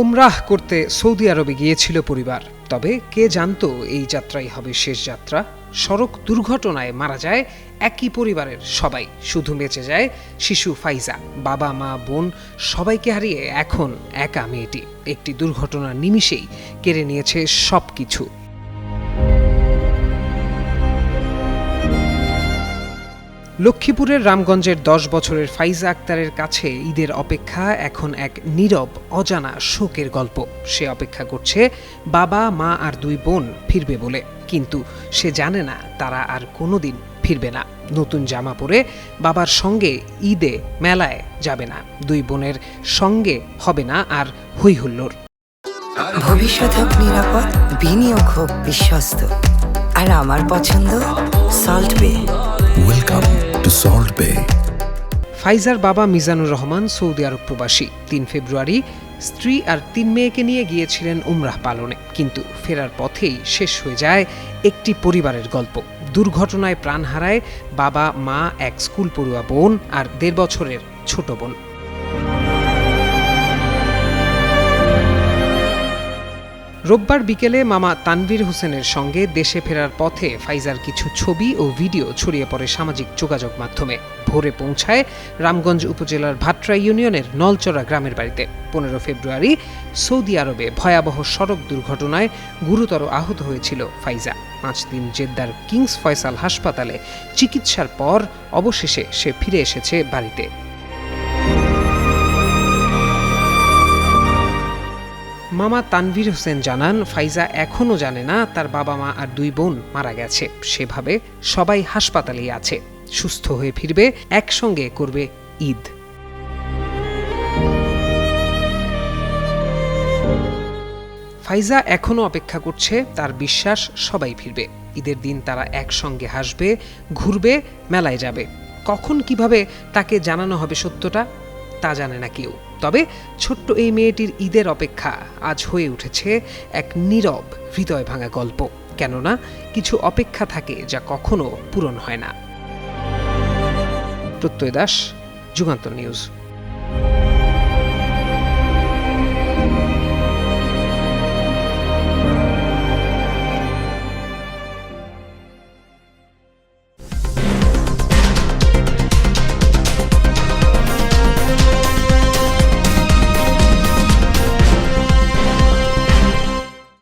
উমরাহ করতে সৌদি আরবে গিয়েছিল পরিবার। তবে কে জানতো এই যাত্রাই হবে শেষ যাত্রা। সড়ক দুর্ঘটনায় মারা যায় একই পরিবারের সবাই, শুধু বেঁচে যায় শিশু ফাইজা। বাবা মা বোন সবাইকে হারিয়ে এখন একা মেয়েটি। একটি দুর্ঘটনার নিমিষেই কেড়ে নিয়েছে সবকিছু। লক্ষ্মীপুরের রামগঞ্জের 10 বছরের ফাইজা আক্তারের কাছে ঈদের অপেক্ষা এখন এক নীরব অজানা শোকের গল্প। সে অপেক্ষা করছে বাবা মা আর 2 বোন ফিরবে বলে, কিন্তু সে জানে না তারা আর কোনোদিন ফিরবে না। নতুন জামা পরে বাবার সঙ্গে ঈদে মেলায় যাবে না, 2 বোনের সঙ্গে হবে না আর হই হুল্লোড়। ভবিষ্যৎ হোক নিরাপদ, বিনিয়োগ হোক বিশ্বস্ত, আর আমার পছন্দ সল্ট বে। ওয়েলকাম টু সল্ট বে। ফাইজার বাবা মিজানুর রহমান সৌদি আরব প্রবাসী। 3 ফেব্রুয়ারি স্ত্রী আর 3 মেয়েকে নিয়ে গিয়েছিলেন উমরাহ পালনে, কিন্তু ফেরার পথেই শেষ হয়ে যায় একটি পরিবারের গল্প। দুর্ঘটনায় প্রাণ হারায় বাবা মা, এক স্কুল পড়ুয়া বোন আর 1.5 বছরের ছোট বোন। রোববার বিকেলে মামা তানভীর হোসেনের সঙ্গে দেশে ফেরার পথে ফাইজার কিছু ছবি ও ভিডিও ছড়িয়ে পড়ে সামাজিক যোগাযোগ মাধ্যমে। ভোরে পৌঁছায় রামগঞ্জ উপজেলার ভাট্রা ইউনিয়নের নলচড়া গ্রামের বাড়িতে। 15 ফেব্রুয়ারি সৌদি আরবে ভয়াবহ সড়ক দুর্ঘটনায় গুরুতর আহত হয়েছিল ফাইজা। 5 দিন জেদ্দার কিংস ফয়সাল হাসপাতালে চিকিৎসার পর অবশেষে সে ফিরে এসেছে বাড়িতে। মামা তানভীর হোসেন জানান, ফাইজা এখনও জানে না তার বাবা মা আর 2 বোন মারা গেছে। সেভাবে সবাই হাসপাতালেই আছে, সুস্থ হয়ে ফিরবে, একসঙ্গে করবে ঈদ। ফাইজা এখনও অপেক্ষা করছে, তার বিশ্বাস সবাই ফিরবে। ঈদের দিন তারা একসঙ্গে হাসবে, ঘুরবে, মেলায় যাবে। কখন কিভাবে তাকে জানানো হবে সত্যটা তা জানে না কেউ। তবে ছোট্ট এই মেয়েটির ঈদের অপেক্ষা আজ হয়ে উঠেছে এক নীরব হৃদয় ভাঙা গল্প। কেননা কিছু অপেক্ষা থাকে যা কখনো পূরণ হয় না। প্রত্যয় দাস, যুগান্তর নিউজ।